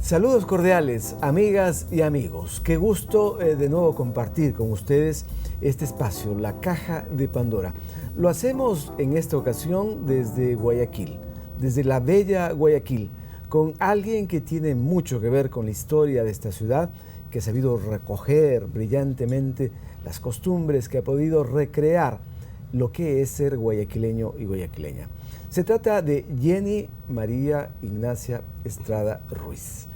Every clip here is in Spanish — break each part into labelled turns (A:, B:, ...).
A: Saludos cordiales, amigas y amigos. Qué gusto de nuevo compartir con ustedes este espacio, la Caja de Pandora. Lo hacemos en esta ocasión desde Guayaquil, desde la bella Guayaquil, con alguien que tiene mucho que ver con la historia de esta ciudad, que ha sabido recoger brillantemente las costumbres, que ha podido recrear lo que es ser guayaquileño y guayaquileña. Se trata de Jenny María Ignacia Estrada Ruiz,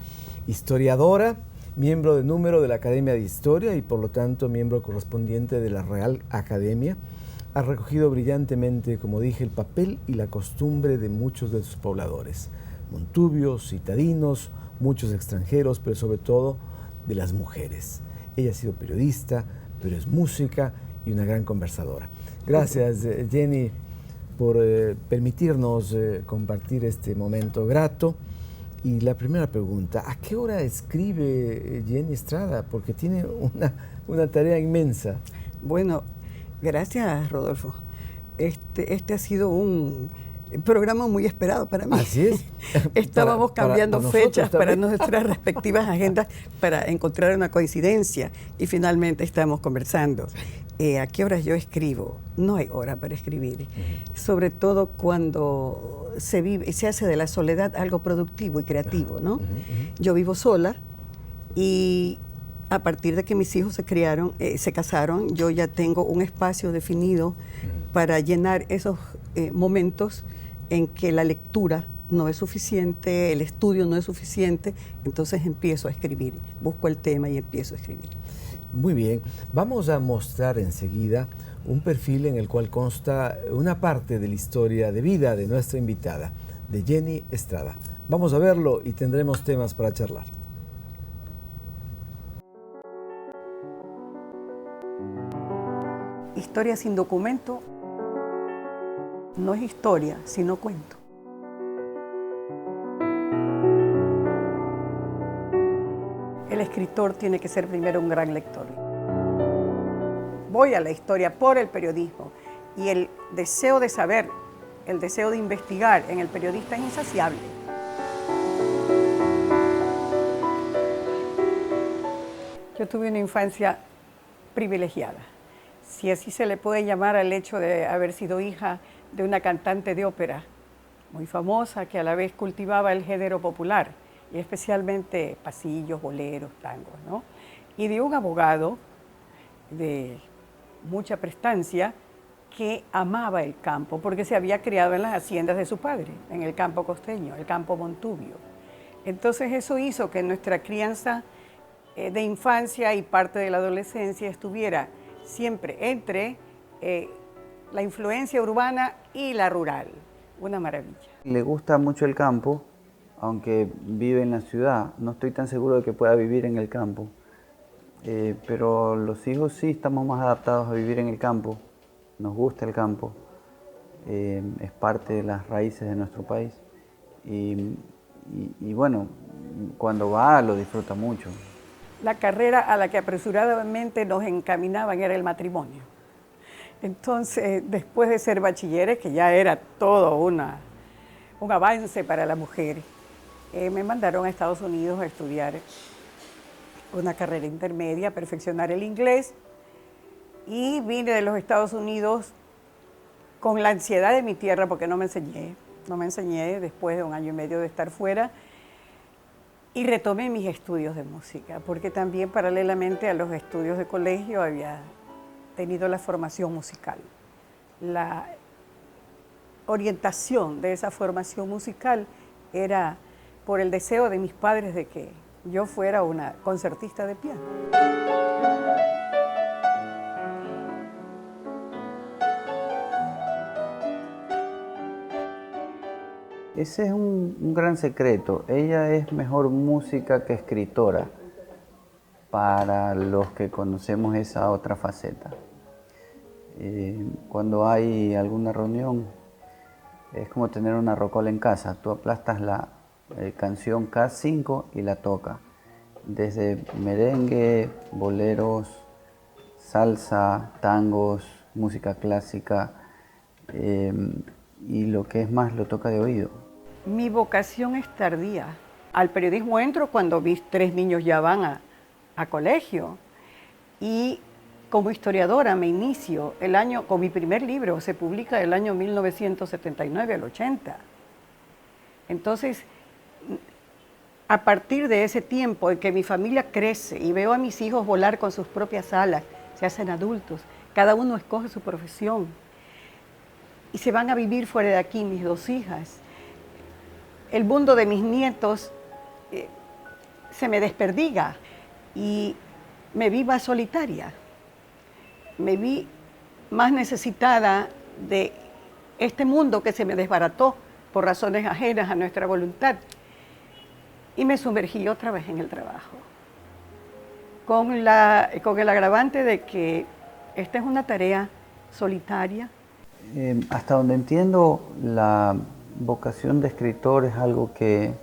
A: historiadora, miembro de número de la Academia de Historia y por lo tanto miembro correspondiente de la Real Academia. Ha recogido brillantemente, como dije, el papel y la costumbre de muchos de sus pobladores, montubios, citadinos, muchos extranjeros, pero sobre todo de las mujeres. Ella ha sido periodista, pero es música y una gran conversadora. Gracias, Jenny, por permitirnos compartir este momento grato. Y la primera pregunta, ¿a qué hora escribe Jenny Estrada? Porque tiene una tarea inmensa.
B: Bueno, gracias, Rodolfo. Este ha sido un programa muy esperado para mí.
A: Así es.
B: Estábamos cambiando fechas para
A: también.
B: nuestras respectivas agendas para encontrar una coincidencia y finalmente estamos conversando. ¿A qué horas yo escribo? No hay hora para escribir, sobre todo cuando se hace de la soledad algo productivo y creativo, ¿no? Yo vivo sola y a partir de que mis hijos se casaron, yo ya tengo un espacio definido para llenar esos momentos en que la lectura no es suficiente, el estudio no es suficiente, entonces empiezo a escribir, busco el tema y empiezo a escribir.
A: Muy bien, vamos a mostrar enseguida un perfil en el cual consta una parte de la historia de vida de nuestra invitada, de Jenny Estrada. Vamos a verlo y tendremos temas para charlar.
B: Historia sin documento no es historia, sino cuento. El escritor tiene que ser primero un gran lector. Voy a la historia por el periodismo y el deseo de saber, el deseo de investigar en el periodista es insaciable. Yo tuve una infancia privilegiada, si así se le puede llamar al hecho de haber sido hija de una cantante de ópera muy famosa que a la vez cultivaba el género popular y especialmente pasillos, boleros, tangos, ¿no? Y de un abogado de mucha prestancia que amaba el campo porque se había criado en las haciendas de su padre, en el campo costeño, el campo montubio. Entonces eso hizo que nuestra crianza de infancia y parte de la adolescencia estuviera siempre entre la influencia urbana y la rural. Una maravilla.
C: Le gusta mucho el campo, aunque vive en la ciudad. No estoy tan seguro de que pueda vivir en el campo. Pero los hijos sí estamos más adaptados a vivir en el campo. Nos gusta el campo. Es parte de las raíces de nuestro país. Y bueno, cuando va lo disfruta mucho.
B: La carrera a la que apresuradamente nos encaminaban era el matrimonio. Entonces, después de ser bachilleres, que ya era todo un avance para la mujer, me mandaron a Estados Unidos a estudiar una carrera intermedia, a perfeccionar el inglés, y vine de los Estados Unidos con la ansiedad de mi tierra porque no me enseñé después de 1 año y medio de estar fuera, y retomé mis estudios de música, porque también paralelamente a los estudios de colegio había tenido la formación musical. La orientación de esa formación musical era por el deseo de mis padres de que yo fuera una concertista de piano.
C: Ese es un gran secreto. Ella es mejor música que escritora para los que conocemos esa otra faceta. Cuando hay alguna reunión, es como tener una rocola en casa. Tú aplastas la canción K5 y la toca. Desde merengue, boleros, salsa, tangos, música clásica, y lo que es más, lo toca de oído.
B: Mi vocación es tardía. Al periodismo entro cuando mis 3 niños ya van a colegio. Y como historiadora me inicio con mi primer libro, se publica del año 1979 al 80. Entonces, a partir de ese tiempo en que mi familia crece y veo a mis hijos volar con sus propias alas, se hacen adultos, cada uno escoge su profesión y se van a vivir fuera de aquí mis 2 hijas. El mundo de mis nietos se me desperdiga y me vi más solitaria, me vi más necesitada de este mundo que se me desbarató por razones ajenas a nuestra voluntad. Y me sumergí otra vez en el trabajo, con el agravante de que esta es una tarea solitaria.
C: Hasta donde entiendo, la vocación de escritor es algo que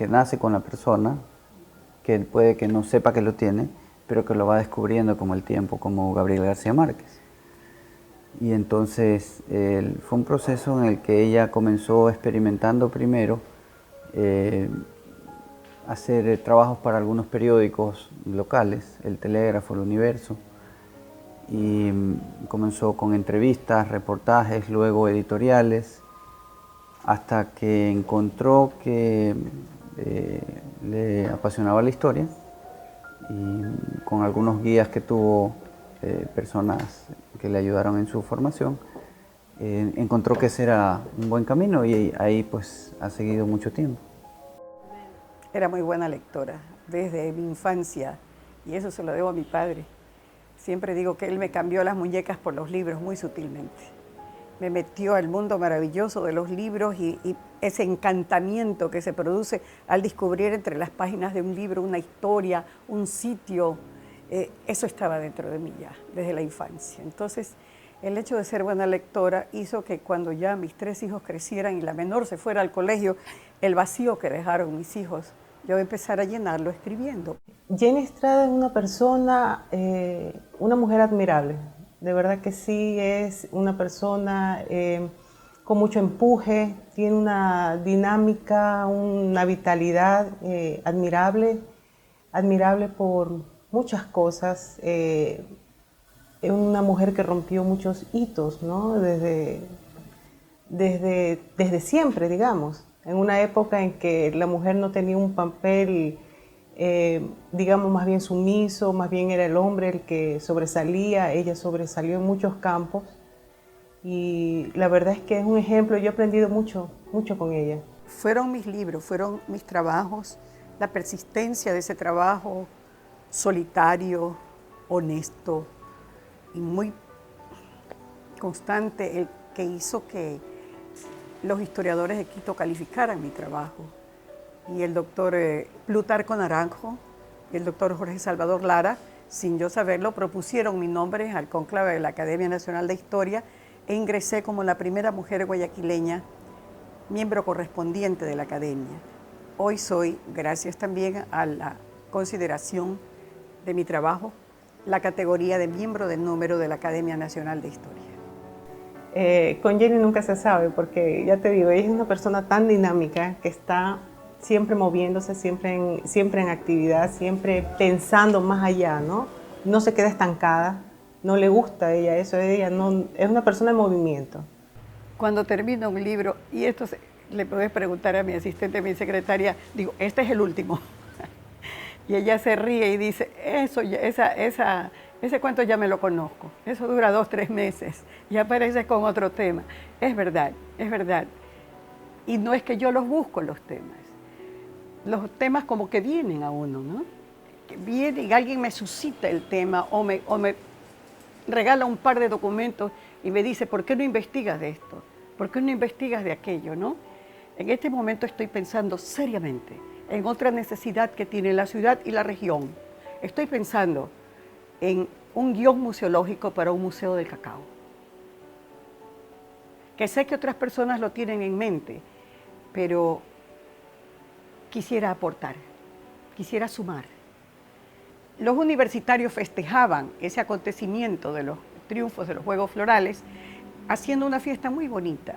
C: nace con la persona, que puede que no sepa que lo tiene, pero que lo va descubriendo con el tiempo, como Gabriel García Márquez. Y entonces fue un proceso en el que ella comenzó experimentando primero hacer trabajos para algunos periódicos locales, El Telégrafo, El Universo, y comenzó con entrevistas, reportajes, luego editoriales, hasta que encontró que le apasionaba la historia y con algunos guías que tuvo, personas que le ayudaron en su formación, encontró que ese era un buen camino y ahí pues ha seguido mucho tiempo.
B: Era muy buena lectora desde mi infancia y eso se lo debo a mi padre. Siempre digo que él me cambió las muñecas por los libros muy sutilmente. Me metió al mundo maravilloso de los libros y ese encantamiento que se produce al descubrir entre las páginas de un libro una historia, un sitio. Eso estaba dentro de mí ya, desde la infancia. Entonces, el hecho de ser buena lectora hizo que cuando ya mis 3 hijos crecieran y la menor se fuera al colegio, el vacío que dejaron mis hijos, yo empezara a llenarlo escribiendo.
D: Jenny Estrada es una persona, una mujer admirable. De verdad que sí, es una persona con mucho empuje, tiene una dinámica, una vitalidad admirable por muchas cosas. Es una mujer que rompió muchos hitos, ¿no? Desde siempre, digamos. En una época en que la mujer no tenía un papel, digamos, más bien sumiso, más bien era el hombre el que sobresalía. Ella sobresalió en muchos campos y la verdad es que es un ejemplo. Yo he aprendido mucho con ella.
B: Fueron mis libros, fueron mis trabajos, la persistencia de ese trabajo solitario, honesto y muy constante, el que hizo que los historiadores de Quito calificaran mi trabajo. Y el doctor Plutarco Naranjo y el doctor Jorge Salvador Lara, sin yo saberlo, propusieron mi nombre al cónclave de la Academia Nacional de Historia e ingresé como la primera mujer guayaquileña, miembro correspondiente de la Academia. Hoy soy, gracias también a la consideración de mi trabajo, la categoría de miembro del número de la Academia Nacional de Historia.
D: Con Jenny nunca se sabe, porque ya te digo, ella es una persona tan dinámica que está siempre moviéndose, siempre en actividad, siempre pensando más allá, ¿no? No se queda estancada, no le gusta a ella eso, ella no, es una persona en movimiento.
B: Cuando termino un libro, y esto le puedes preguntar a mi asistente, a mi secretaria, digo, este es el último. Y ella se ríe y dice, ese cuento ya me lo conozco, eso dura 2 o 3 meses, y aparece con otro tema. Es verdad, es verdad. Y no es que yo los busco los temas como que vienen a uno, ¿no? Que viene y alguien me suscita el tema o me regala un par de documentos y me dice, ¿por qué no investigas de esto? ¿Por qué no investigas de aquello, no? En este momento estoy pensando seriamente en otra necesidad que tiene la ciudad y la región. Estoy pensando en un guión museológico para un museo del cacao. Que sé que otras personas lo tienen en mente, pero quisiera aportar, quisiera sumar. Los universitarios festejaban ese acontecimiento de los triunfos de los Juegos Florales haciendo una fiesta muy bonita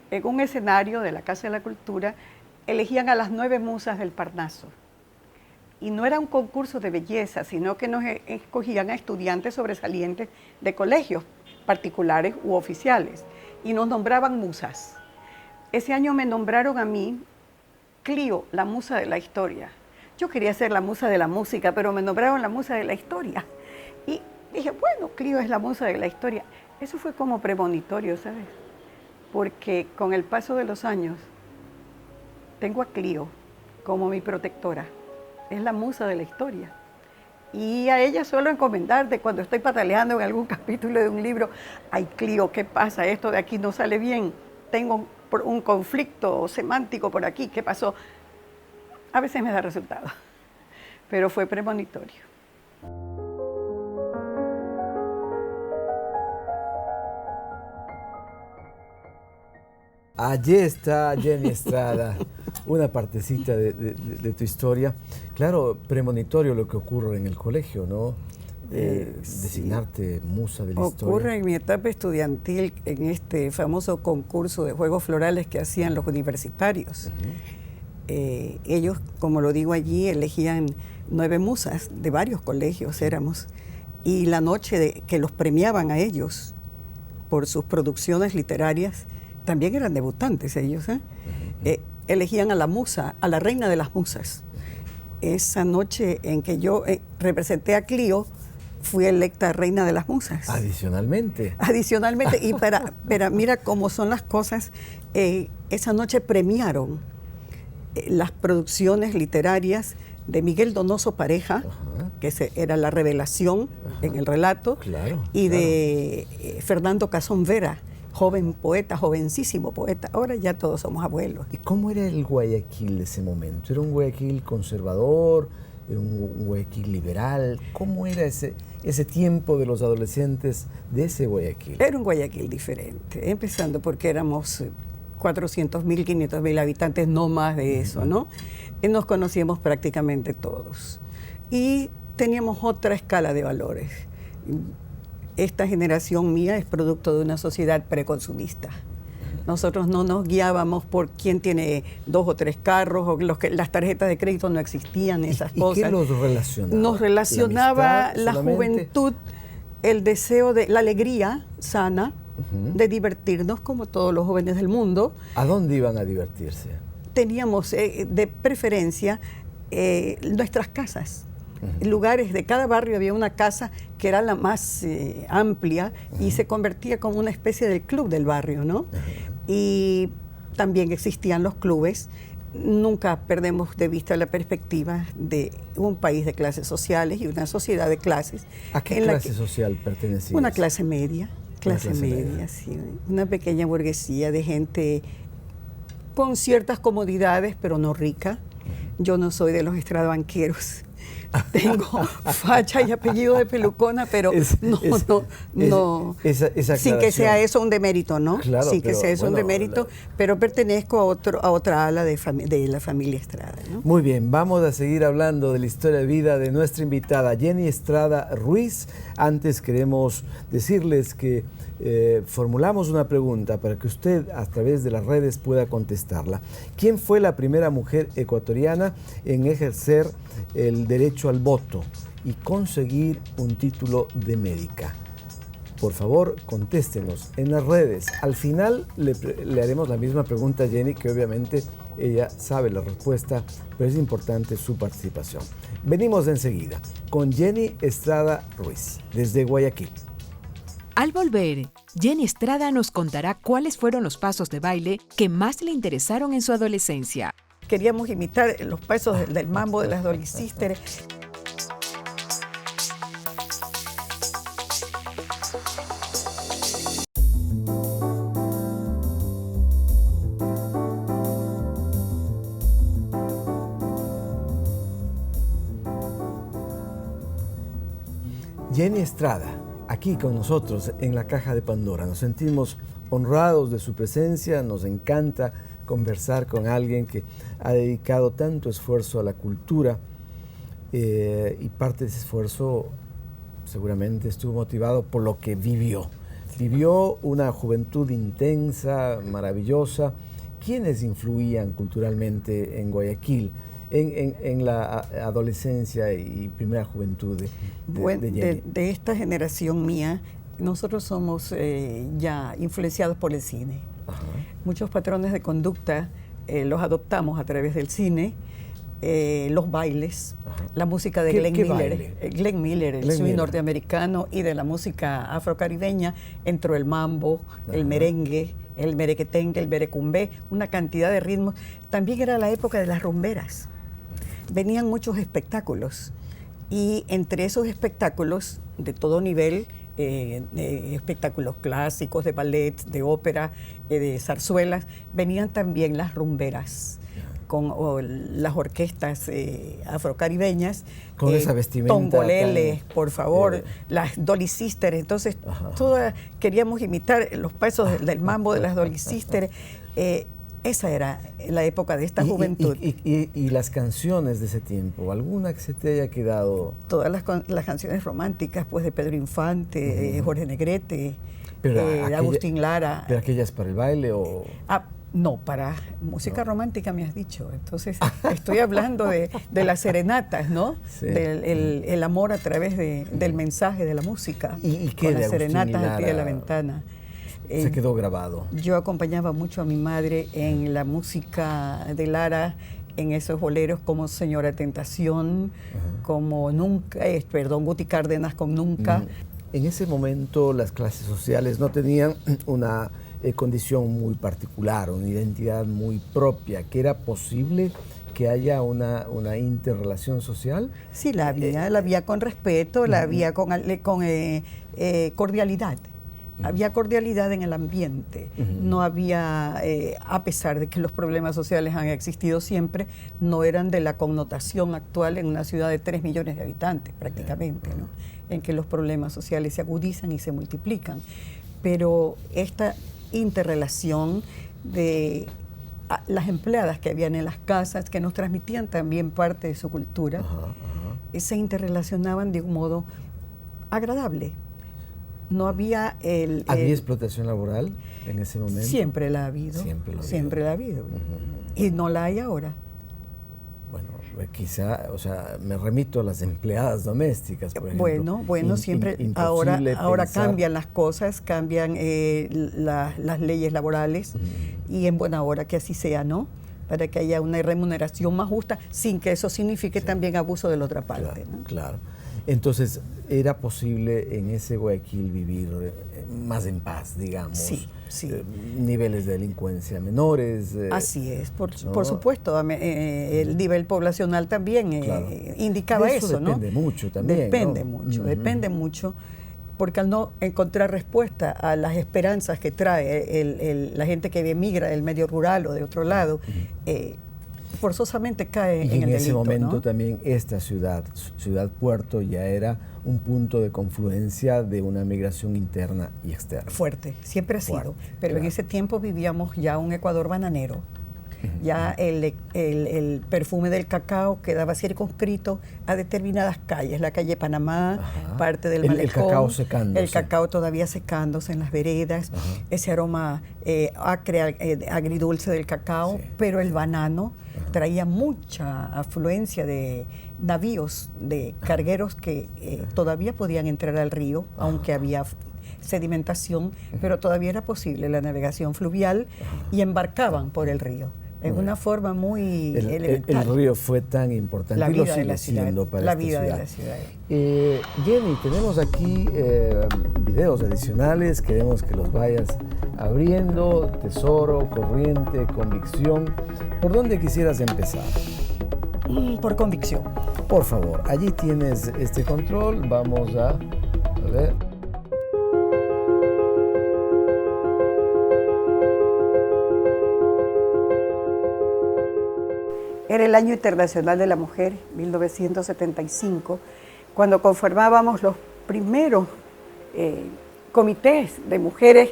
B: en un escenario de la Casa de la Cultura elegían a las 9 musas del Parnaso. Y no era un concurso de belleza, sino que nos escogían a estudiantes sobresalientes de colegios particulares u oficiales y nos nombraban musas. Ese año me nombraron a mí Clio, la musa de la historia. Yo quería ser la musa de la música, pero me nombraron la musa de la historia. Y dije, bueno, Clio es la musa de la historia. Eso fue como premonitorio, ¿sabes? Porque con el paso de los años, tengo a Clio como mi protectora. Es la musa de la historia. Y a ella suelo encomendarte cuando estoy pataleando en algún capítulo de un libro, ay Clio, ¿qué pasa? Esto de aquí no sale bien. Tengo un conflicto semántico por aquí, ¿qué pasó? A veces me da resultado, pero fue premonitorio.
A: Allí está Jenny Estrada, una partecita de tu historia. Claro, premonitorio lo que ocurre en el colegio, ¿no? Designarte musa de la historia.
B: Ocurre en mi etapa estudiantil, en este famoso concurso de juegos florales que hacían los universitarios. Ellos, como lo digo allí, elegían 9 musas de varios colegios, éramos, y la noche que los premiaban a ellos por sus producciones literarias, también eran debutantes ellos, elegían a la musa, a la reina de las musas. Esa noche en que yo representé a Clio, fui electa reina de las musas.
A: Adicionalmente.
B: Adicionalmente, y pero mira cómo son las cosas, esa noche premiaron las producciones literarias de Miguel Donoso Pareja, que era la revelación en el relato,
A: claro,
B: y de Fernando Cazón Vera, joven poeta, jovencísimo poeta. Ahora ya todos somos abuelos.
A: ¿Y cómo era el Guayaquil de ese momento? ¿Era un Guayaquil conservador? ¿Era un Guayaquil liberal? ¿Cómo era ese tiempo de los adolescentes de ese Guayaquil?
B: Era un Guayaquil diferente, empezando porque éramos 400.000, 500.000 habitantes, no más de eso, ¿no? Y nos conocíamos prácticamente todos. Y teníamos otra escala de valores. Esta generación mía es producto de una sociedad preconsumista. Nosotros no nos guiábamos por quién tiene 2 o 3 carros, o las tarjetas de crédito no existían, esas cosas.
A: ¿Y qué los relacionaba?
B: Nos relacionaba la
A: solamente?
B: Juventud, el deseo de la alegría sana, de divertirnos como todos los jóvenes del mundo.
A: ¿A dónde iban a divertirse?
B: Teníamos de preferencia nuestras casas. Lugares de cada barrio había una casa que era la más amplia y se convertía como una especie de club del barrio, ¿no? Y también existían los clubes. Nunca perdemos de vista la perspectiva de un país de clases sociales y una sociedad de clases.
A: ¿A qué clase social pertenecías?
B: Una clase media, sí, una pequeña burguesía de gente con ciertas comodidades, pero no rica. Yo no soy de los estrabanqueros. Tengo facha y apellido de pelucona, pero sin que sea eso un demérito, ¿no?
A: Claro,
B: sin que sea eso un demérito, pero pertenezco a otra ala de la familia Estrada, ¿no?
A: Muy bien, vamos a seguir hablando de la historia de vida de nuestra invitada Jenny Estrada Ruiz. Antes queremos decirles que formulamos una pregunta para que usted a través de las redes pueda contestarla. ¿Quién fue la primera mujer ecuatoriana en ejercer el derecho al voto y conseguir un título de médica? Por favor, contéstenos en las redes. Al final le haremos la misma pregunta a Jenny, que obviamente ella sabe la respuesta, pero es importante su participación. Venimos enseguida con Jenny Estrada Ruiz, desde Guayaquil.
E: Al volver, Jenny Estrada nos contará cuáles fueron los pasos de baile que más le interesaron en su adolescencia.
B: Queríamos imitar los pasos del mambo de las Dolly Sisters.
A: Jenny Estrada, aquí con nosotros en la Caja de Pandora. Nos sentimos honrados de su presencia, nos encanta conversar con alguien que ha dedicado tanto esfuerzo a la cultura y parte de ese esfuerzo seguramente estuvo motivado por lo que vivió. Vivió una juventud intensa, maravillosa, ¿quiénes influían culturalmente en Guayaquil en la adolescencia y primera juventud de Jenny?
B: De esta generación mía, nosotros somos ya influenciados por el cine.
A: Ajá.
B: Muchos patrones de conducta los adoptamos a través del cine, los bailes,
A: Ajá.
B: la música de Glenn Miller, el swing norteamericano, y de la música afrocaribeña entró el mambo, el merengue, el merequetengue, el berecumbé, una cantidad de ritmos. También era la época de las rumberas. Venían muchos espectáculos y entre esos espectáculos de todo nivel, espectáculos clásicos, de ballet, de ópera, de zarzuelas, venían también las rumberas con las orquestas afrocaribeñas,
A: con esa vestimenta
B: Tongolele, por favor, las Dolly Sisters. Entonces, todas queríamos imitar los pasos del mambo de las Dolly Sisters. Esa era la época de esta juventud.
A: Y las canciones de ese tiempo, ¿alguna que se te haya quedado?
B: Todas las canciones románticas, pues, de Pedro Infante, Jorge Negrete, de Agustín Lara.
A: ¿Pero aquellas para el baile o...?
B: No, para música romántica me has dicho. Entonces, estoy hablando de las serenatas, ¿no? Sí. El amor a través del mensaje de la música.
A: ¿Y qué
B: con
A: de
B: las serenatas
A: Lara
B: al pie de la ventana.
A: Se quedó grabado?
B: Yo acompañaba mucho a mi madre en la música de Lara, en esos boleros como Señora Tentación, como Nunca, Guti Cárdenas con Nunca.
A: En ese momento las clases sociales no tenían una condición muy particular, una identidad muy propia, que era posible que haya una interrelación social.
B: Sí, la había con respeto, la había con cordialidad. Había cordialidad en el ambiente, no había, a pesar de que los problemas sociales han existido siempre, no eran de la connotación actual en una ciudad de 3 millones de habitantes prácticamente, ¿no? En que los problemas sociales se agudizan y se multiplican. Pero esta interrelación de las empleadas que habían en las casas, que nos transmitían también parte de su cultura, se interrelacionaban de un modo agradable. No había
A: ¿Había explotación laboral en ese momento?
B: Siempre la ha habido. Siempre la ha habido. Y no la hay ahora.
A: Bueno, quizá, o sea, me remito a las empleadas domésticas, por ejemplo.
B: Bueno, siempre, ahora cambian las cosas, cambian las leyes laborales, y en buena hora que así sea, ¿no? Para que haya una remuneración más justa, sin que eso signifique también abuso de la otra parte.
A: Claro,
B: ¿no?
A: Claro. Entonces, ¿era posible en ese Guayaquil vivir más en paz, digamos?
B: Sí.
A: Niveles de delincuencia menores.
B: Así es, por supuesto. El nivel poblacional también indicaba eso, ¿no?
A: Depende mucho también.
B: Depende mucho, porque al no encontrar respuesta a las esperanzas que trae la gente que emigra del medio rural o de otro lado, forzosamente cae en el delito. Y en ese momento,
A: ¿no? También esta ciudad puerto, ya era un punto de confluencia de una migración interna y externa.
B: Fuerte, siempre ha sido. Pero en ese tiempo vivíamos ya un Ecuador bananero. Ya el perfume del cacao quedaba circunscrito a determinadas calles, la calle Panamá, parte del Malecón.
A: El cacao secándose.
B: El cacao todavía secándose en las veredas, ese aroma acre, agridulce del cacao, pero el banano traía mucha afluencia de navíos, de cargueros que todavía podían entrar al río, aunque había sedimentación, pero todavía era posible la navegación fluvial y embarcaban por el río. En una forma muy elemental.
A: El río fue tan importante y lo sigue siendo para
B: la
A: esta
B: vida
A: ciudad.
B: de la ciudad.
A: Jenny, tenemos aquí videos adicionales, queremos que los vayas abriendo. Tesoro, Corriente, Convicción. ¿Por dónde quisieras empezar?
B: Por Convicción.
A: Por favor, allí tienes este control. Vamos a ver.
B: Era el Año Internacional de la Mujer, 1975, cuando conformábamos los primeros comités de mujeres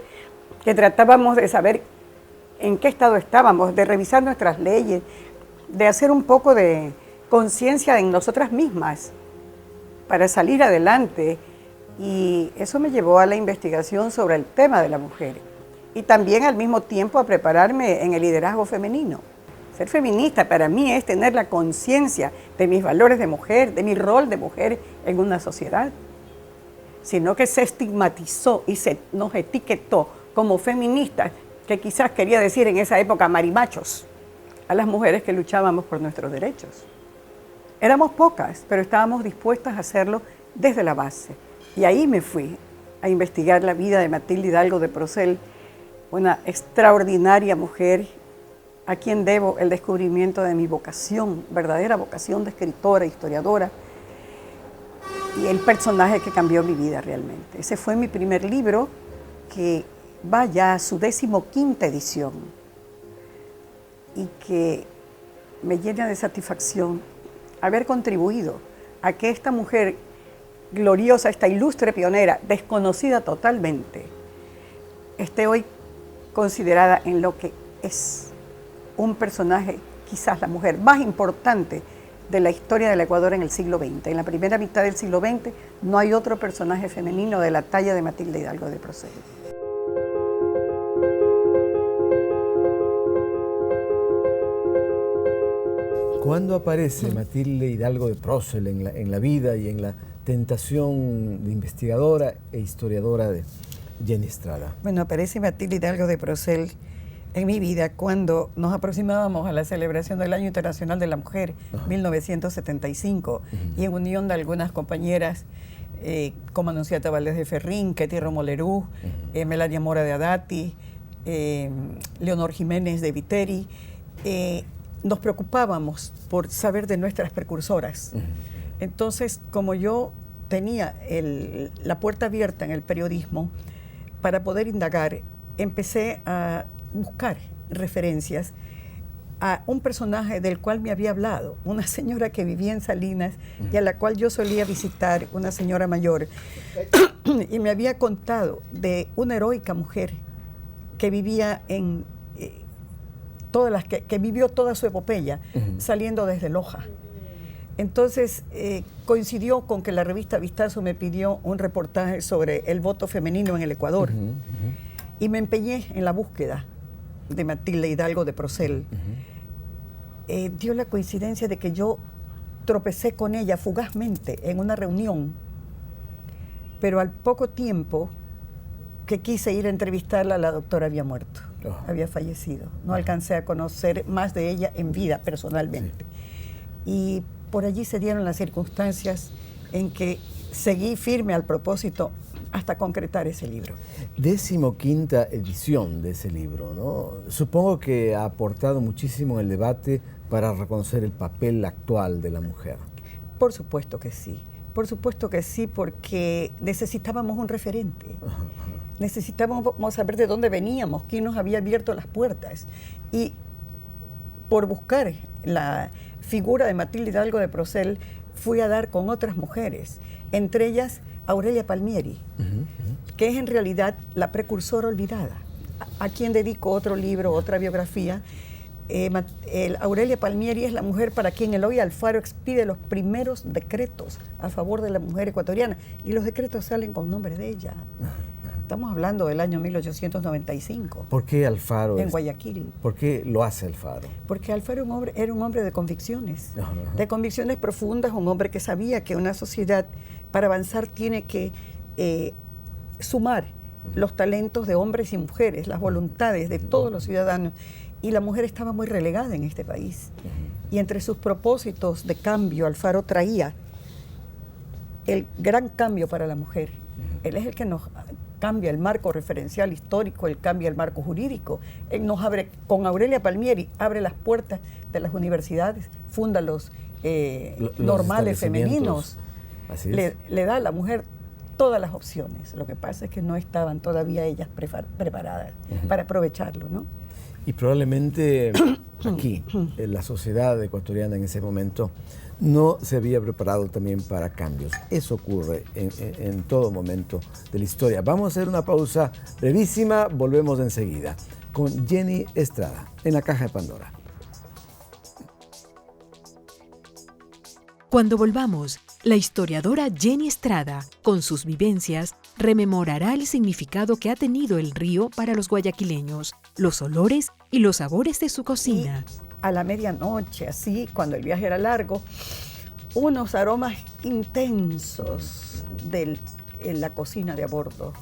B: que tratábamos de saber en qué estado estábamos, de revisar nuestras leyes, de hacer un poco de conciencia en nosotras mismas para salir adelante. Y eso me llevó a la investigación sobre el tema de la mujer. y también al mismo tiempo a prepararme en el liderazgo femenino. Ser feminista para mí es tener la conciencia de mis valores de mujer, de mi rol de mujer en una sociedad, sino que se estigmatizó y nos etiquetó como feministas, que quizás quería decir en esa época marimachos, a las mujeres que luchábamos por nuestros derechos. Éramos pocas, pero estábamos dispuestas a hacerlo desde la base. Y ahí me fui a investigar la vida de Matilde Hidalgo de Procel, una extraordinaria mujer a quien debo el descubrimiento de mi vocación, verdadera vocación de escritora, historiadora, y el personaje que cambió mi vida realmente. Ese fue mi primer libro, que va ya a su 15ª edición, y que me llena de satisfacción haber contribuido a que esta mujer gloriosa, esta ilustre pionera, desconocida totalmente, esté hoy considerada en lo que es un personaje, quizás la mujer más importante de la historia del Ecuador en el siglo XX. En la primera mitad del siglo XX no hay otro personaje femenino de la talla de Matilde Hidalgo de Procel.
A: ¿Cuándo aparece Matilde Hidalgo de Procel en la vida y en la tentación de investigadora e historiadora de Jenny Estrada?
B: Bueno, aparece Matilde Hidalgo de Procel en mi vida cuando nos aproximábamos a la celebración del Año Internacional de la Mujer, 1975, y en unión de algunas compañeras como Anunciata Valdés de Ferrín, Ketty Romolerú, Melania Mora de Adati, Leonor Jiménez de Viteri, nos preocupábamos por saber de nuestras precursoras. Entonces, como yo tenía la puerta abierta en el periodismo para poder indagar, empecé a buscar referencias a un personaje del cual me había hablado, una señora que vivía en Salinas y a la cual yo solía visitar, una señora mayor, y me había contado de una heroica mujer que vivía en que vivió toda su epopeya saliendo desde Loja. Entonces coincidió con que la revista Vistazo me pidió un reportaje sobre el voto femenino en el Ecuador, y me empeñé en la búsqueda de Matilde Hidalgo de Procel. Dio la coincidencia de que yo tropecé con ella fugazmente en una reunión, pero al poco tiempo que quise ir a entrevistarla, la doctora había muerto, había fallecido. No alcancé a conocer más de ella en vida personalmente. Y por allí se dieron las circunstancias en que seguí firme al propósito hasta concretar ese libro.
A: 15ª edición de ese libro, ¿no? Supongo que ha aportado muchísimo en el debate para reconocer el papel actual de la mujer.
B: Por supuesto que sí. Por supuesto que sí, porque necesitábamos un referente. Necesitábamos saber de dónde veníamos, quién nos había abierto las puertas. Y por buscar la figura de Matilde Hidalgo de Procel, fui a dar con otras mujeres, entre ellas Aurelia Palmieri, que es en realidad la precursora olvidada, a quien dedico otro libro, otra biografía. Aurelia Palmieri es la mujer para quien Eloy Alfaro expide los primeros decretos a favor de la mujer ecuatoriana, y los decretos salen con nombre de ella. Estamos hablando del año 1895.
A: ¿Por qué Alfaro?
B: En Guayaquil.
A: ¿Por qué lo hace Alfaro?
B: Porque Alfaro era un hombre de convicciones, de convicciones profundas, un hombre que sabía que una sociedad para avanzar tiene que sumar los talentos de hombres y mujeres, las voluntades de todos los ciudadanos, y la mujer estaba muy relegada en este país. Y entre sus propósitos de cambio, Alfaro traía el gran cambio para la mujer. Él es el que nos cambia el marco referencial histórico, él cambia el marco jurídico. Él nos abre, con Aurelia Palmieri, abre las puertas de las universidades, funda los normales femeninos.
A: Así es.
B: Le da a la mujer todas las opciones. Lo que pasa es que no estaban todavía ellas preparadas para aprovecharlo, ¿no?
A: Y probablemente aquí, en la sociedad ecuatoriana en ese momento, no se había preparado también para cambios. Eso ocurre en todo momento de la historia. Vamos a hacer una pausa brevísima, volvemos enseguida con Jenny Estrada en la Caja de Pandora.
E: Cuando volvamos, la historiadora Jenny Estrada, con sus vivencias, rememorará el significado que ha tenido el río para los guayaquileños, los olores y los sabores de su cocina.
B: A la medianoche, así, cuando el viaje era largo, unos aromas intensos en la cocina de a bordo.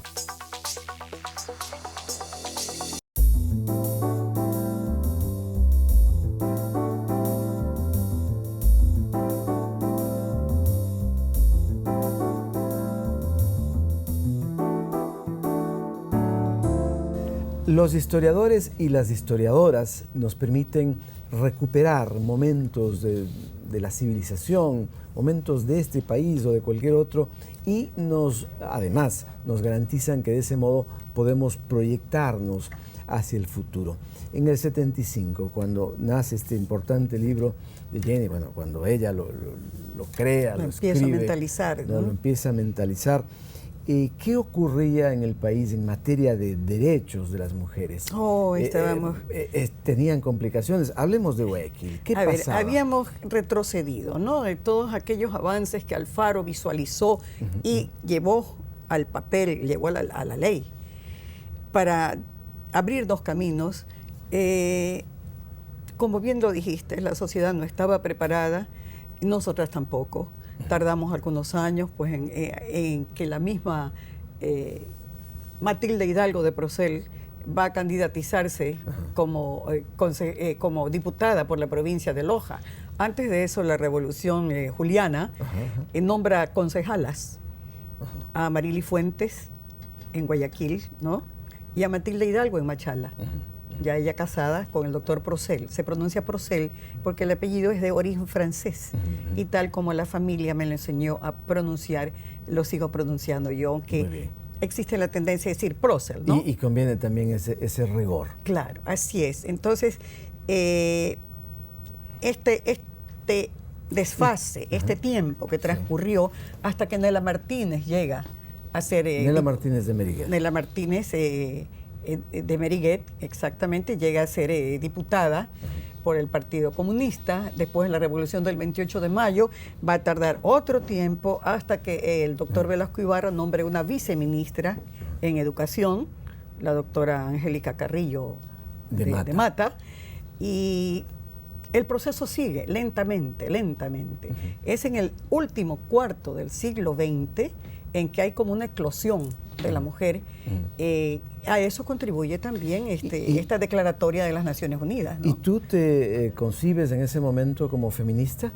A: Los historiadores y las historiadoras nos permiten recuperar momentos de la civilización, momentos de este país o de cualquier otro, y además nos garantizan que de ese modo podemos proyectarnos hacia el futuro. En el 75, cuando nace este importante libro de Jenny, bueno, cuando ella lo crea, lo escribe,
B: empieza a mentalizar, ¿no?
A: Lo empieza a mentalizar. ¿Qué ocurría en el país en materia de derechos de las mujeres? ¿Tenían complicaciones? Hablemos de Guayaquil. ¿Qué pasaba?
B: Habíamos retrocedido, ¿no? De todos aquellos avances que Alfaro visualizó y llevó al papel, llevó a la ley, para abrir dos caminos. Como bien lo dijiste, la sociedad no estaba preparada, nosotras tampoco. Tardamos algunos años pues, en que la misma Matilde Hidalgo de Procel va a candidatizarse como diputada por la provincia de Loja. Antes de eso, la Revolución Juliana nombra concejalas a Marily Fuentes en Guayaquil, ¿no? Y a Matilde Hidalgo en Machala. Ya ella casada con el doctor Procel. Se pronuncia Procel porque el apellido es de origen francés. Y tal como la familia me lo enseñó a pronunciar, lo sigo pronunciando yo, aunque existe la tendencia a decir Procel, ¿no?
A: Y conviene también ese rigor.
B: Claro, así es. Entonces, este desfase, este tiempo que transcurrió hasta que Nela Martínez llega a ser...
A: Nela Martínez de Meriguet.
B: Nela Martínez de Meriguet, exactamente, llega a ser diputada por el Partido Comunista. Después de la Revolución del 28 de mayo, va a tardar otro tiempo hasta que el doctor Velasco Ibarra nombre una viceministra en Educación, la doctora Angélica Carrillo de Mata. Y el proceso sigue lentamente. Es en el último cuarto del siglo XX en que hay como una eclosión de la mujer. A eso contribuye también esta declaratoria de las Naciones Unidas, ¿no?
A: ¿Y tú te concibes en ese momento como feminista?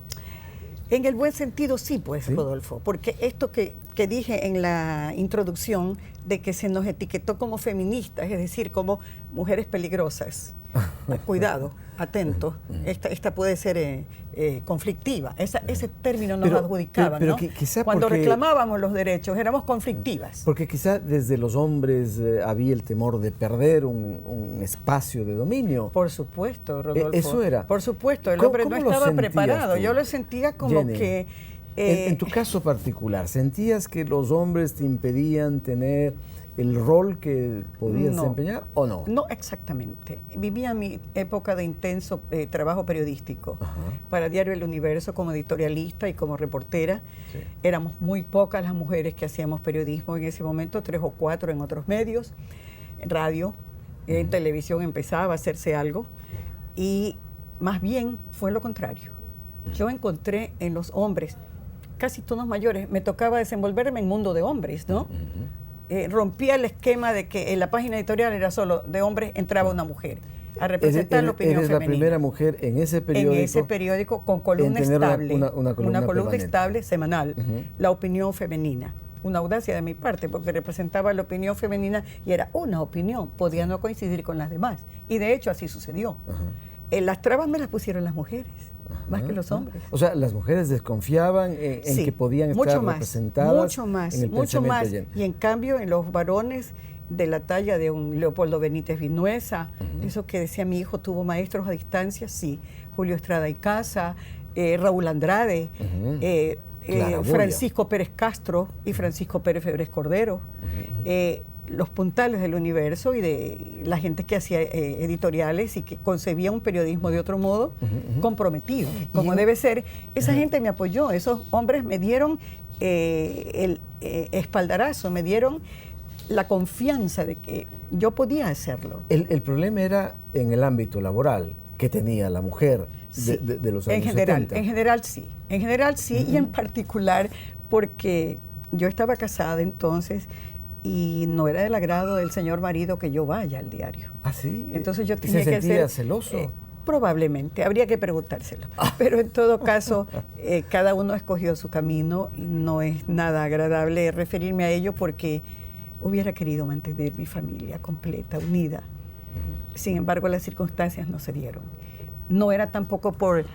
B: En el buen sentido sí, pues, ¿sí? Rodolfo, porque esto que dije en la introducción de que se nos etiquetó como feministas, es decir, como mujeres peligrosas. Cuidado, atentos, esta puede ser conflictiva. Ese término nos adjudicaban, ¿no? Cuando reclamábamos los derechos éramos conflictivas.
A: Porque quizá desde los hombres había el temor de perder un espacio de dominio.
B: Por supuesto, Rodolfo.
A: Eso era.
B: Por supuesto, el hombre no estaba preparado. Tú? Yo lo sentía como Jenny, que...
A: En tu caso particular, ¿sentías que los hombres te impedían tener el rol que podías desempeñar o no?
B: No exactamente. Vivía mi época de intenso trabajo periodístico para Diario El Universo como editorialista y como reportera. Sí. Éramos muy pocas las mujeres que hacíamos periodismo en ese momento, 3 o 4 en otros medios, en radio, en televisión empezaba a hacerse algo y más bien fue lo contrario. Yo encontré en los hombres, casi todos mayores, me tocaba desenvolverme en mundo de hombres, ¿no? Rompía el esquema de que en la página editorial era solo de hombres, entraba una mujer a representar la opinión femenina.
A: Eres la primera mujer en ese periódico.
B: En ese periódico con columna estable. Una columna estable semanal. La opinión femenina. Una audacia de mi parte, porque representaba la opinión femenina y era una opinión, podía no coincidir con las demás. Y de hecho así sucedió. Las trabas me las pusieron las mujeres. Más que los hombres.
A: O sea, las mujeres desconfiaban en que podían estar representadas.
B: Mucho más. Y en cambio, en los varones de la talla de un Leopoldo Benítez Vinuesa, eso que decía mi hijo, tuvo maestros a distancia, sí. Julio Estrada y Casa, Raúl Andrade, Francisco Pérez Castro y Francisco Pérez Febres Cordero. Los puntales del Universo y de la gente que hacía editoriales y que concebía un periodismo de otro modo, comprometido, como debe ser. Esa gente me apoyó, esos hombres me dieron espaldarazo, me dieron la confianza de que yo podía hacerlo.
A: El problema era en el ámbito laboral que tenía la mujer de los años 70.
B: En general sí, y en particular porque yo estaba casada entonces y no era del agrado del señor marido que yo vaya al diario.
A: ¿Ah, sí?
B: Entonces yo
A: ¿Se
B: tenía que
A: sentía
B: ser
A: celoso?
B: Probablemente, habría que preguntárselo. Pero en todo caso, cada uno escogió su camino y no es nada agradable referirme a ello porque hubiera querido mantener mi familia completa, unida. Sin embargo, las circunstancias no se dieron. No era tampoco por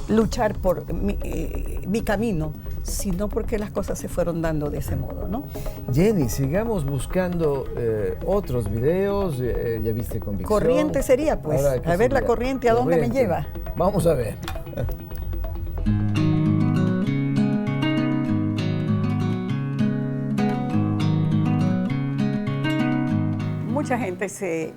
B: luchar por mi camino, sino porque las cosas se fueron dando de ese modo, ¿no?
A: Jenny, sigamos buscando otros videos. Ya viste Convicción.
B: Corriente sería, pues.
A: Ahora, ¿qué
B: A ver
A: sería?
B: la corriente, ¿a dónde me lleva?
A: Vamos a ver.
B: Mucha gente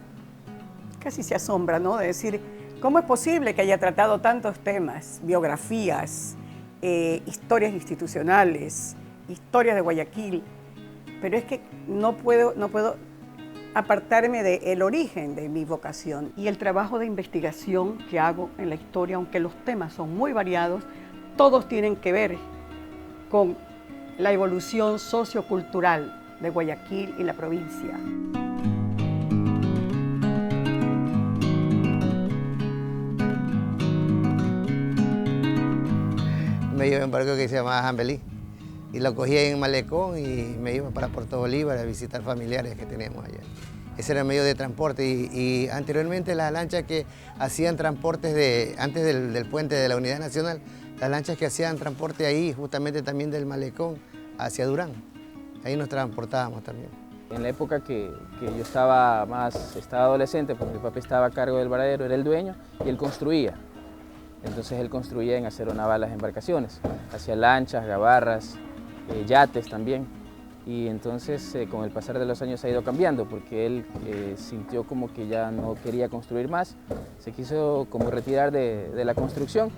B: casi se asombra, ¿no? De decir, ¿cómo es posible que haya tratado tantos temas, biografías, historias institucionales, historias de Guayaquil? Pero es que no puedo apartarme del origen de mi vocación y el trabajo de investigación que hago en la historia, aunque los temas son muy variados, todos tienen que ver con la evolución sociocultural de Guayaquil y la provincia.
F: Me iba en un barco que se llamaba Jambelí y lo cogí en Malecón y me iba para Puerto Bolívar a visitar familiares que tenemos allá. Ese era el medio de transporte y anteriormente las lanchas que hacían transportes antes del puente de la Unidad Nacional, las lanchas que hacían transporte ahí justamente también del Malecón hacia Durán. Ahí nos transportábamos también.
G: En la época que yo estaba adolescente, pues mi papá estaba a cargo del varadero, era el dueño y él construía. Entonces él construía en acero naval las embarcaciones, hacía lanchas, gabarras, yates también. Y entonces con el pasar de los años ha ido cambiando porque él sintió como que ya no quería construir más, se quiso como retirar de la construcción,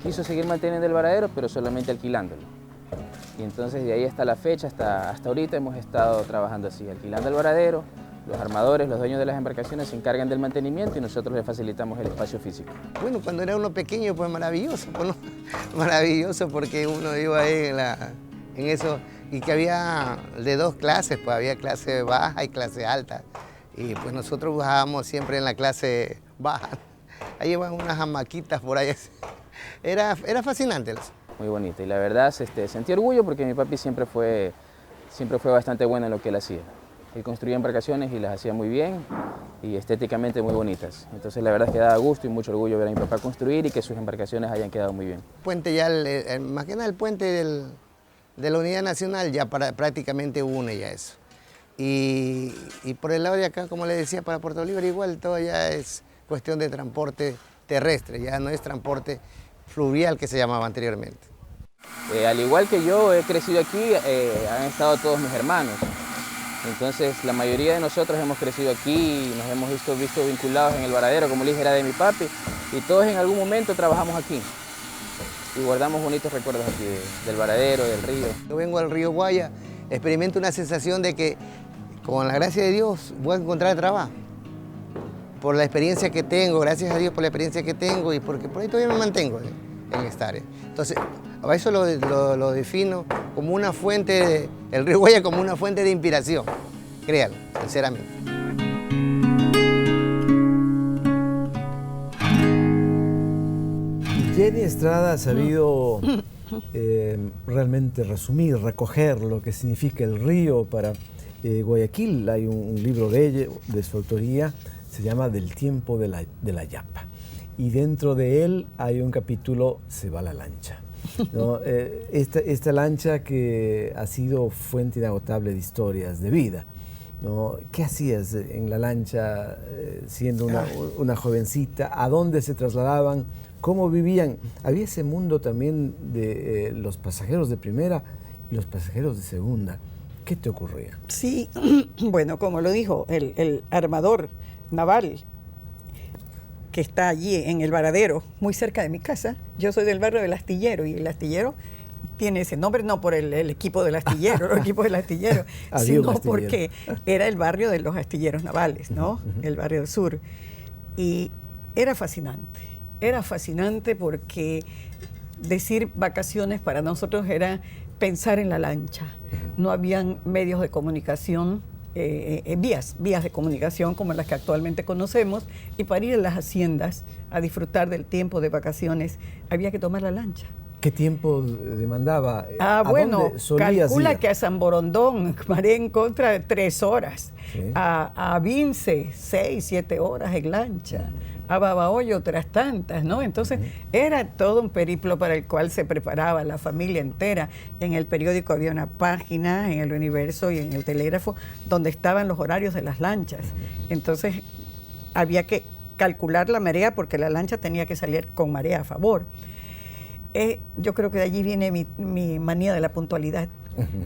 G: quiso seguir manteniendo el varadero pero solamente alquilándolo. Y entonces de ahí hasta la fecha, hasta ahorita hemos estado trabajando así, alquilando el varadero. Los armadores, los dueños de las embarcaciones se encargan del mantenimiento y nosotros les facilitamos el espacio físico.
F: Bueno, cuando era uno pequeño, pues maravilloso, pues, ¿no? Maravilloso porque uno iba ahí en eso y que había de dos clases, pues había clase baja y clase alta. Y pues nosotros bajábamos siempre en la clase baja. Ahí iban unas hamaquitas por ahí. Era fascinante.
G: Muy bonita y la verdad sentí orgullo porque mi papi siempre fue bastante bueno en lo que él hacía. Él construía embarcaciones y las hacía muy bien y estéticamente muy bonitas. Entonces la verdad es que daba gusto y mucho orgullo ver a mi papá construir y que sus embarcaciones hayan quedado muy bien.
F: El puente ya, más que nada el puente de la Unidad Nacional ya prácticamente une ya eso. Y por el lado de acá, como le decía, para Puerto Bolívar igual todo ya es cuestión de transporte terrestre, ya no es transporte fluvial que se llamaba anteriormente.
G: Al igual que yo he crecido aquí, han estado todos mis hermanos. Entonces la mayoría de nosotros hemos crecido aquí y nos hemos visto vinculados en el varadero, como le dije, era de mi papi, y todos en algún momento trabajamos aquí y guardamos bonitos recuerdos aquí del varadero, del río.
F: Yo vengo al río Guaya, experimento una sensación de que con la gracia de Dios voy a encontrar trabajo. Por la experiencia que tengo, gracias a Dios por la experiencia que tengo y porque por ahí todavía me mantengo en esta área. Entonces, a eso lo defino como una fuente, el río Guaya como una fuente de inspiración, créalo, sinceramente.
A: Jenny Estrada ha sabido realmente resumir, recoger lo que significa el río para Guayaquil. Hay un libro de ella, de su autoría, se llama Del tiempo de la Yapa. Y dentro de él hay un capítulo, Se va la lancha. ¿No? Esta lancha que ha sido fuente inagotable de historias de vida, ¿no? ¿Qué hacías en la lancha siendo una jovencita? ¿A dónde se trasladaban? ¿Cómo vivían? Había ese mundo también de los pasajeros de primera y los pasajeros de segunda. ¿Qué te ocurría?
B: Sí, bueno, como lo dijo el armador naval que está allí en el varadero, muy cerca de mi casa. Yo soy del barrio del Astillero y el Astillero tiene ese nombre no por el equipo del astillero, el equipo del astillero,
A: Había un
B: sino
A: astillero.
B: porque era el barrio de los astilleros navales, ¿no? El barrio del sur. Y era fascinante porque decir vacaciones para nosotros era pensar en la lancha. No habían medios de comunicación, vías de comunicación como las que actualmente conocemos, y para ir a las haciendas a disfrutar del tiempo de vacaciones había que tomar la lancha.
A: ¿Qué tiempo demandaba?
B: Bueno,
A: dónde solías
B: calcula
A: ir?
B: que a San Borondón, marea en contra de 3 horas,
A: Sí.
B: a Vince 6, 7 horas en lancha, a Babahoyo otras tantas, ¿no? Entonces era todo un periplo para el cual se preparaba la familia entera. En el periódico había una página, en el Universo y en el Telégrafo, donde estaban los horarios de las lanchas. Entonces había que calcular la marea porque la lancha tenía que salir con marea a favor. Yo creo que de allí viene mi manía de la puntualidad,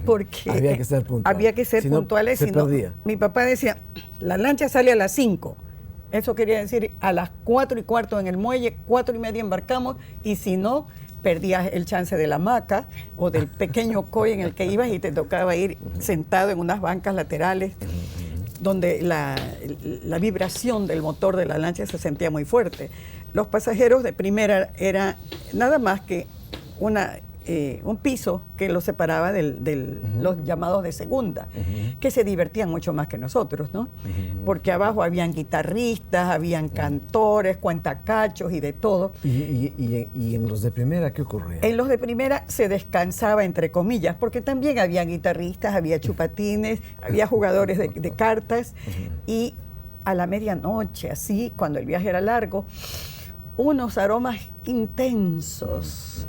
B: porque
A: Había que ser puntual.
B: había que ser
A: Si no,
B: puntuales.
A: se
B: si no,
A: perdía.
B: mi papá decía, la lancha sale a las 5. Eso quería decir, a las 4:15 en el muelle, 4:30 embarcamos, y si no, perdías el chance de la hamaca o del pequeño coy en el que ibas y te tocaba ir sentado en unas bancas laterales donde la vibración del motor de la lancha se sentía muy fuerte. Los pasajeros de primera era nada más que un piso que los separaba de los llamados de segunda, que se divertían mucho más que nosotros, ¿no? Porque abajo habían guitarristas, habían cantores, cuentacachos y de todo.
A: ¿Y en los de primera qué ocurría?
B: En los de primera se descansaba, entre comillas, porque también había guitarristas, había chupatines, había jugadores de cartas, y a la medianoche, así, cuando el viaje era largo, unos aromas intensos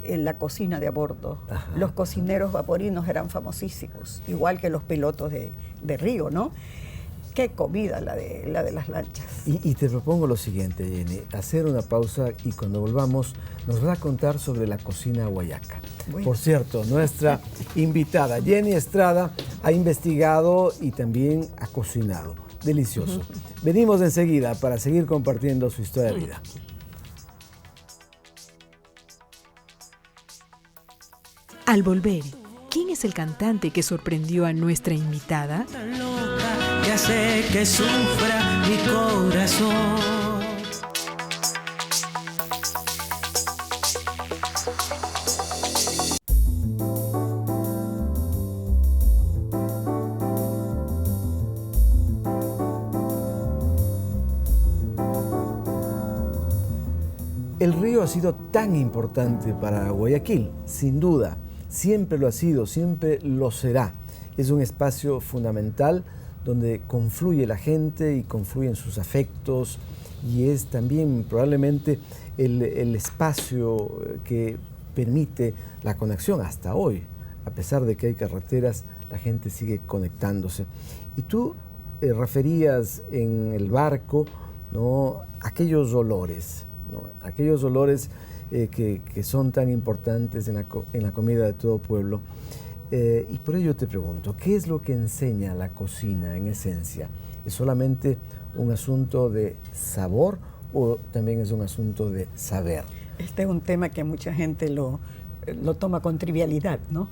B: en la cocina de a bordo. Los cocineros vaporinos eran famosísimos, igual que los pilotos de río, ¿no? Qué comida la de las lanchas.
A: Y te propongo lo siguiente, Jenny, hacer una pausa y cuando volvamos nos va a contar sobre la cocina huayaca.
B: Bueno.
A: Por cierto, nuestra invitada, Jenny Estrada, ha investigado y también ha cocinado. Delicioso. Venimos enseguida para seguir compartiendo su historia de vida.
E: Al volver, ¿quién es el cantante que sorprendió a nuestra invitada?
H: Tan loca que hace que sufra mi corazón.
A: El río ha sido tan importante para Guayaquil, sin duda. Siempre lo ha sido, siempre lo será. Es un espacio fundamental donde confluye la gente y confluyen sus afectos, y es también probablemente el espacio que permite la conexión hasta hoy. A pesar de que hay carreteras, la gente sigue conectándose. Y tú referías en el barco, ¿no?, aquellos olores, ¿no?, aquellos olores que son tan importantes en la comida de todo pueblo. Y por ello te pregunto, ¿qué es lo que enseña la cocina en esencia? ¿Es solamente un asunto de sabor o también es un asunto de saber?
B: Este es un tema que mucha gente lo toma con trivialidad, ¿no?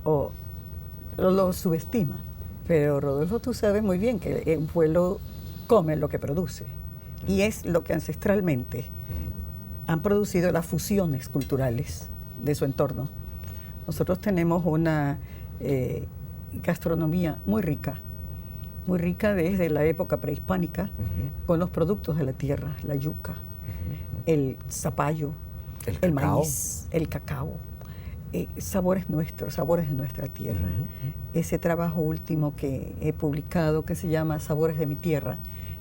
B: O lo subestima. Pero, Rodolfo, tú sabes muy bien que un pueblo come lo que produce. Y es lo que ancestralmente han producido las fusiones culturales de su entorno. Nosotros tenemos una gastronomía muy rica desde la época prehispánica, con los productos de la tierra, la yuca, el zapallo, el maíz, el cacao, sabores nuestros, sabores de nuestra tierra. Ese trabajo último que he publicado, que se llama Sabores de mi Tierra,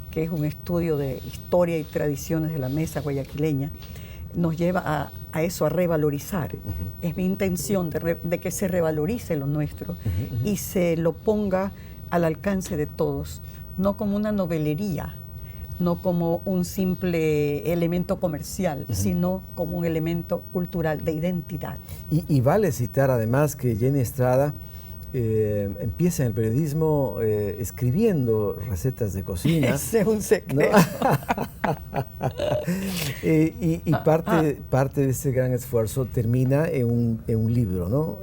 B: que es un estudio de historia y tradiciones de la mesa guayaquileña, nos lleva a eso, a revalorizar. Es mi intención de que se revalorice lo nuestro y se lo ponga al alcance de todos, no como una novelería, no como un simple elemento comercial, sino como un elemento cultural de identidad.
A: Y vale citar además que Jenny Estrada empieza en el periodismo escribiendo recetas de cocina.
B: Ese es un secreto.
A: ¿No? Y parte de ese gran esfuerzo termina en un libro, ¿no?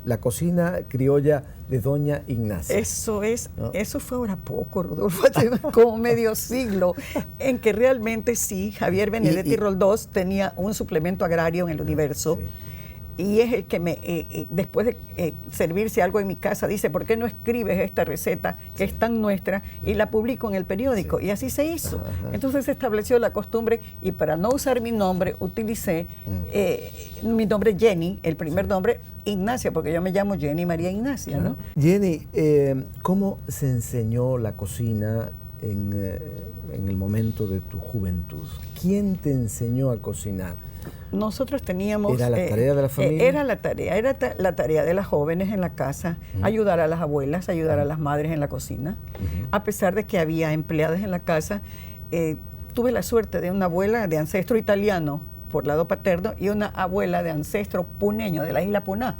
A: La cocina criolla de Doña Ignacia.
B: Eso es,
A: ¿no?
B: Eso fue ahora poco, Rodolfo, hace como medio siglo, en que realmente sí, Javier Benedetti Roldós tenía un suplemento agrario en el Universo.
A: Sí.
B: Y es el que después de servirse algo en mi casa, dice, ¿por qué no escribes esta receta que es tan nuestra y la publico en el periódico? Sí. Y así se hizo. Ajá. Entonces se estableció la costumbre y para no usar mi nombre, utilicé mi nombre Jenny, el primer nombre Ignacia, porque yo me llamo Jenny María Ignacia, ¿no?
A: Jenny, ¿cómo se enseñó la cocina en el momento de tu juventud? ¿Quién te enseñó a cocinar?
B: Nosotros teníamos...
A: ¿Era la tarea de la familia?
B: Era la tarea de las jóvenes en la casa, ayudar a las abuelas, ayudar a las madres en la cocina. A pesar de que había empleadas en la casa, tuve la suerte de una abuela de ancestro italiano por lado paterno y una abuela de ancestro puneño de la isla Puná.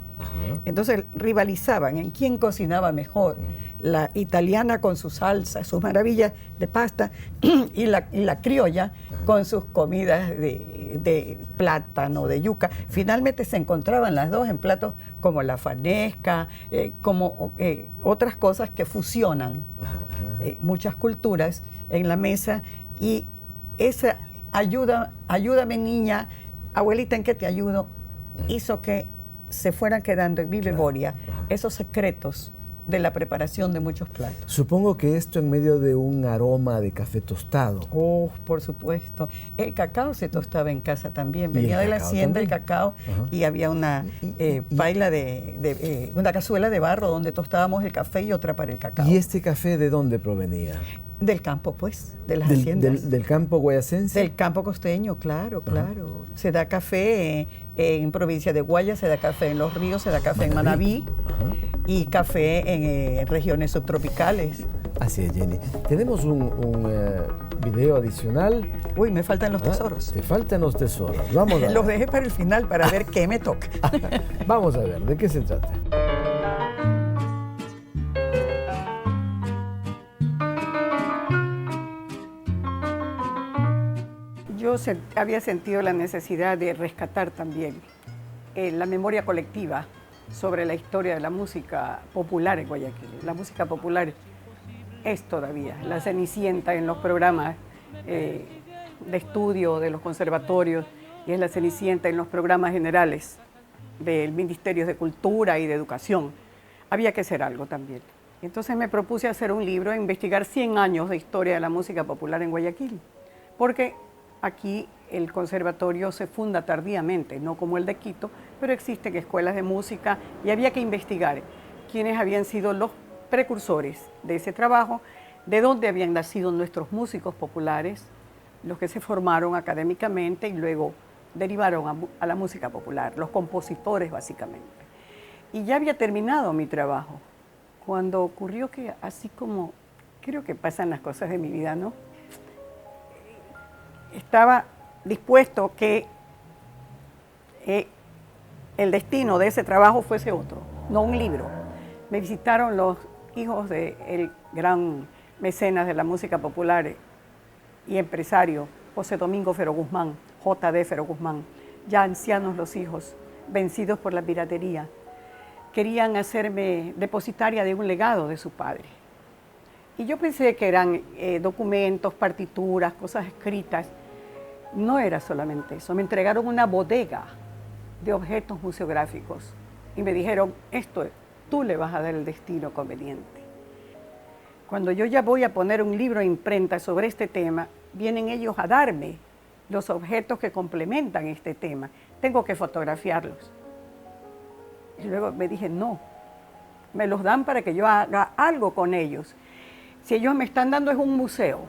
B: Entonces rivalizaban en quién cocinaba mejor. La italiana con sus salsas, sus maravillas de pasta, y la criolla con sus comidas de plátano, de yuca. Finalmente se encontraban las dos en platos como la fanesca, como otras cosas que fusionan muchas culturas en la mesa. Y esa ayúdame niña, abuelita, ¿en qué te ayudo? Hizo que se fueran quedando en mi memoria esos secretos de la preparación de muchos platos.
A: Supongo que esto en medio de un aroma de café tostado.
B: Oh, por supuesto. El cacao se tostaba en casa también. Venía de la hacienda el cacao y había una paila una cazuela de barro donde tostábamos el café y otra para el cacao.
A: ¿Y este café de dónde provenía?
B: Del campo, pues, de las haciendas.
A: ¿Del campo guayacense?
B: Del campo costeño, claro. Se da café en provincia de Guayas, se da café en Los Ríos, se da café en Manabí y café en regiones subtropicales.
A: Así es, Jenny. Tenemos un video adicional.
B: Uy, me faltan los tesoros.
A: Te faltan los tesoros. Vamos a ver.
B: Los dejé para el final para ver qué me toca.
A: Vamos a ver, ¿de qué se trata?
B: Yo había sentido la necesidad de rescatar también la memoria colectiva sobre la historia de la música popular en Guayaquil. La música popular es todavía la cenicienta en los programas de estudio de los conservatorios y es la cenicienta en los programas generales del Ministerio de Cultura y de Educación. Había que hacer algo también. Entonces me propuse hacer un libro e investigar 100 años de historia de la música popular en Guayaquil, porque aquí el conservatorio se funda tardíamente, no como el de Quito, pero existen escuelas de música y había que investigar quiénes habían sido los precursores de ese trabajo, de dónde habían nacido nuestros músicos populares, los que se formaron académicamente y luego derivaron a la música popular, los compositores básicamente. Y ya había terminado mi trabajo cuando ocurrió que, así como creo que pasan las cosas de mi vida, ¿no? Estaba dispuesto que el destino de ese trabajo fuese otro, no un libro. Me visitaron los hijos del gran mecenas de la música popular y empresario José Domingo Fero Guzmán, J.D. Fero Guzmán, ya ancianos los hijos, vencidos por la piratería. Querían hacerme depositaria de un legado de su padre. Y yo pensé que eran documentos, partituras, cosas escritas. No era solamente eso, me entregaron una bodega de objetos museográficos y me dijeron, esto tú le vas a dar el destino conveniente. Cuando yo ya voy a poner un libro de imprenta sobre este tema, vienen ellos a darme los objetos que complementan este tema. Tengo que fotografiarlos. Y luego me dije, no, me los dan para que yo haga algo con ellos. Si ellos me están dando es un museo.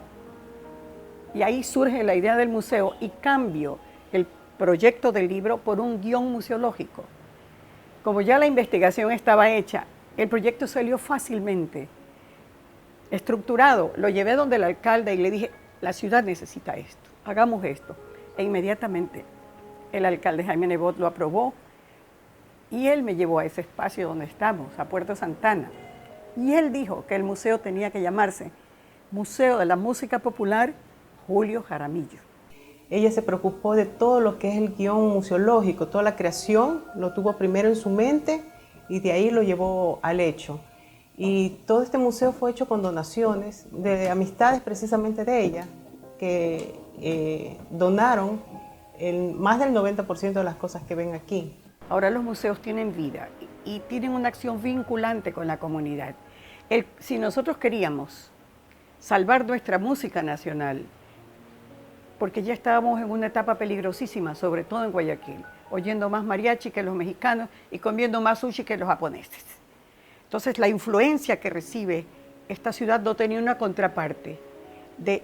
B: Y ahí surge la idea del museo y cambio el proyecto del libro por un guión museológico. Como ya la investigación estaba hecha, el proyecto salió fácilmente estructurado. Lo llevé donde el alcalde y le dije, la ciudad necesita esto, hagamos esto. E inmediatamente el alcalde Jaime Nebot lo aprobó y él me llevó a ese espacio donde estamos, a Puerto Santana. Y él dijo que el museo tenía que llamarse Museo de la Música Popular Julio Jaramillo.
D: ella se preocupó de todo lo que es el guión museológico, toda la creación, lo tuvo primero en su mente y de ahí lo llevó al hecho. Y todo este museo fue hecho con donaciones de amistades precisamente de ella, que donaron más del 90% de las cosas que ven aquí.
B: Ahora los museos tienen vida y tienen una acción vinculante con la comunidad. Si nosotros queríamos salvar nuestra música nacional, porque ya estábamos en una etapa peligrosísima, sobre todo en Guayaquil, oyendo más mariachi que los mexicanos y comiendo más sushi que los japoneses. Entonces la influencia que recibe esta ciudad no tenía una contraparte de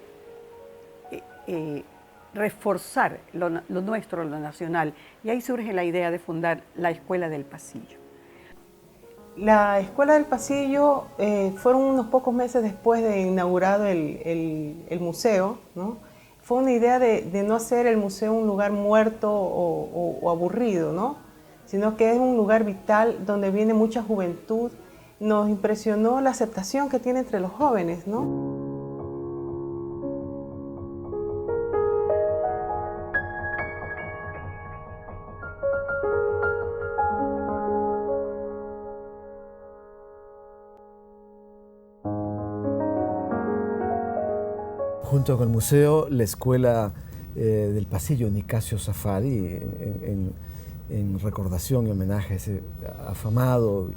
B: reforzar lo nuestro, lo nacional. Y ahí surge la idea de fundar la Escuela del Pasillo.
D: La Escuela del Pasillo fueron unos pocos meses después de inaugurado el museo, ¿no? Fue una idea de no hacer el museo un lugar muerto o aburrido, ¿no? Sino que es un lugar vital donde viene mucha juventud. Nos impresionó la aceptación que tiene entre los jóvenes, ¿no?
A: Junto con el museo, la Escuela del Pasillo Nicasio Safadi, en recordación y homenaje a ese afamado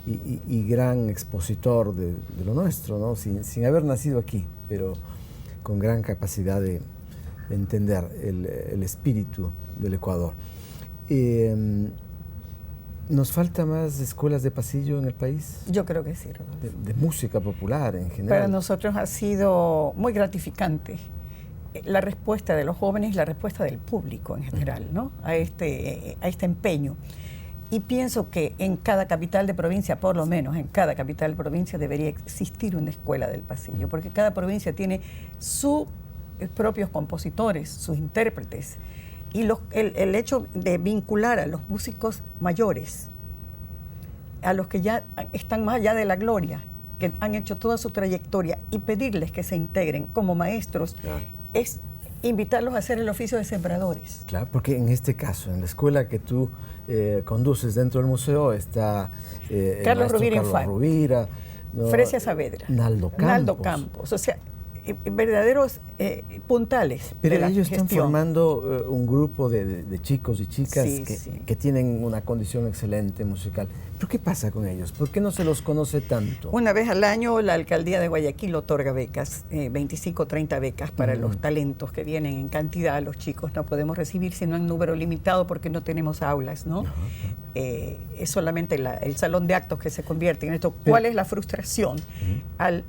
A: y gran expositor de lo nuestro, ¿no? Sin haber nacido aquí, pero con gran capacidad de entender el espíritu del Ecuador. ¿Nos falta más escuelas de pasillo en el país?
B: Yo creo que sí, Rodolfo.
A: De música popular en general.
B: Para nosotros ha sido muy gratificante la respuesta de los jóvenes y la respuesta del público en general, ¿no? a este empeño. Y pienso que en cada capital de provincia, por lo menos en cada capital de provincia, debería existir una escuela del pasillo, porque cada provincia tiene sus propios compositores, sus intérpretes. Y el hecho de vincular a los músicos mayores, a los que ya están más allá de la gloria, que han hecho toda su trayectoria, y pedirles que se integren como maestros, claro, es invitarlos a hacer el oficio de sembradores.
A: Claro, porque en este caso, en la escuela que tú conduces dentro del museo, está
B: Carlos Rovira,
A: ¿no?
B: Fresia Saavedra,
A: Naldo
B: Campos, o sea, verdaderos puntales.
A: Pero ellos están formando un grupo de chicos y chicas que tienen una condición excelente musical. ¿Pero qué pasa con ellos? ¿Por qué no se los conoce tanto?
B: Una vez al año la alcaldía de Guayaquil otorga becas, 25 o 30 becas para los talentos que vienen en cantidad. Los chicos no podemos recibir sino en número limitado porque no tenemos aulas, ¿no? Es solamente el salón de actos que se convierte en esto. ¿Cuál es la frustración al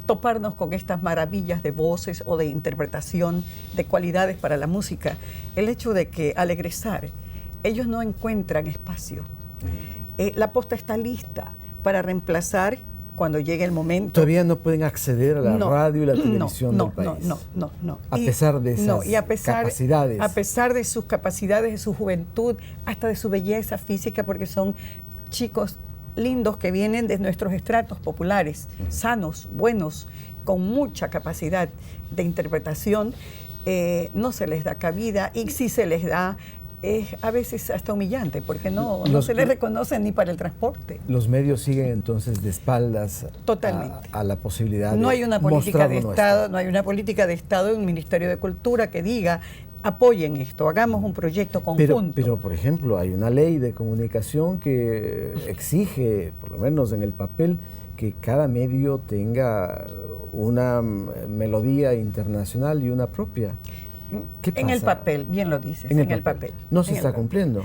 B: toparnos con estas maravillas de voces o de interpretación de cualidades para la música? El hecho de que al egresar ellos no encuentran espacio. La posta está lista para reemplazar cuando llegue el momento.
A: Todavía no pueden acceder a la radio y la televisión del país.
B: No.
A: A pesar de esas capacidades.
B: A pesar de sus capacidades, de su juventud, hasta de su belleza física, porque son chicos lindos que vienen de nuestros estratos populares, sanos, buenos, con mucha capacidad de interpretación, no se les da cabida, y si se les da, es a veces hasta humillante, porque no se les reconoce ni para el transporte.
A: Los medios siguen entonces de espaldas
B: totalmente
A: a la posibilidad de
B: no hay una política de Estado, no hay una política de Estado en un Ministerio de Cultura que diga apoyen esto, hagamos un proyecto conjunto.
A: Pero, por ejemplo, hay una ley de comunicación que exige, por lo menos en el papel, que cada medio tenga una melodía internacional y una propia. ¿Qué pasa?
B: En el papel, bien lo dices, en el papel.
A: ¿No se está cumpliendo?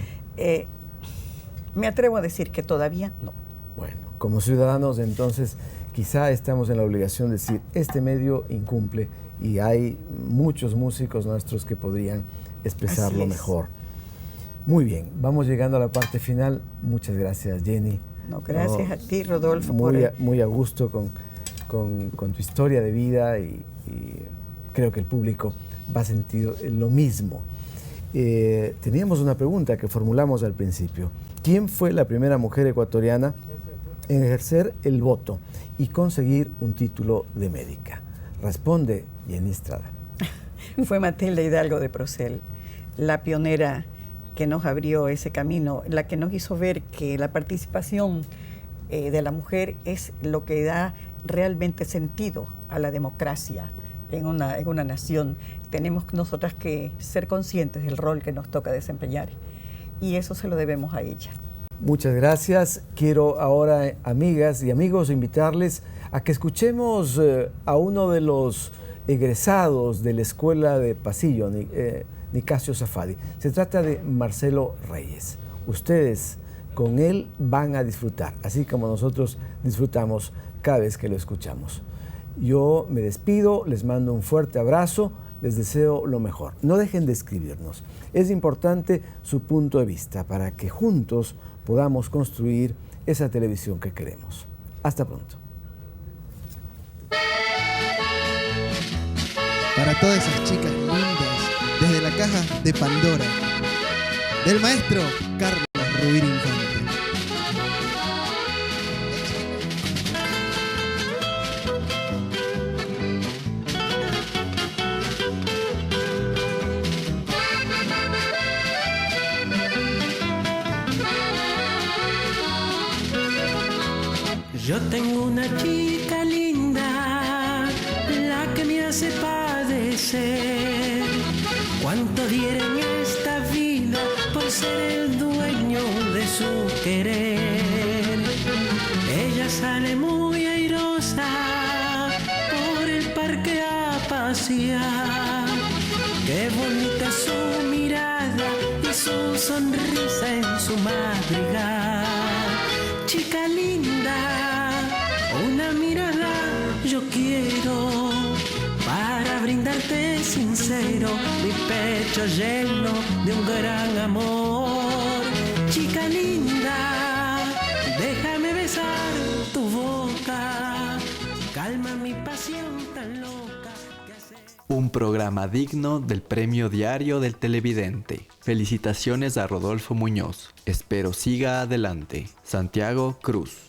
B: Me atrevo a decir que todavía no.
A: Bueno, como ciudadanos entonces quizá estamos en la obligación de decir, este medio incumple, y hay muchos músicos nuestros que podrían expresarlo mejor. Muy bien, vamos llegando a la parte final. Muchas gracias, Jenny.
B: No, gracias a ti, Rodolfo.
A: Muy a gusto con tu historia de vida, y creo que el público va a sentir lo mismo. Teníamos una pregunta que formulamos al principio. ¿Quién fue la primera mujer ecuatoriana en ejercer el voto y conseguir un título de médica? Responde Jenny Estrada.
B: fue Matilde Hidalgo de Procel, la pionera que nos abrió ese camino, la que nos hizo ver que la participación de la mujer es lo que da realmente sentido a la democracia en una nación. Tenemos nosotras que ser conscientes del rol que nos toca desempeñar y eso se lo debemos a ella.
A: Muchas gracias. Quiero ahora, amigas y amigos, invitarles a que escuchemos a uno de los egresados de la Escuela de Pasillo, Nicasio Safadi. Se trata de Marcelo Reyes. Ustedes con él van a disfrutar, así como nosotros disfrutamos cada vez que lo escuchamos. Yo me despido, les mando un fuerte abrazo, les deseo lo mejor. No dejen de escribirnos. Es importante su punto de vista para que juntos podamos construir esa televisión que queremos. Hasta pronto.
I: Para todas esas chicas lindas, desde la caja de Pandora, del maestro Carlos Rubín Infante.
H: Yo tengo una chica linda, la que me hace padecer. Cuánto diera en esta vida por ser el dueño de su querer. Ella sale muy airosa por el parque a pasear. Qué bonita su mirada y su sonrisa en su madrigal. Chica linda, una mirada yo quiero para brindarte sincero mi pecho lleno de un gran amor. Chica linda, déjame besar tu boca, calma mi pasión tan loca.
J: Un programa digno del Premio Diario del Televidente. Felicitaciones a Rodolfo Muñoz. Espero siga adelante. Santiago Cruz.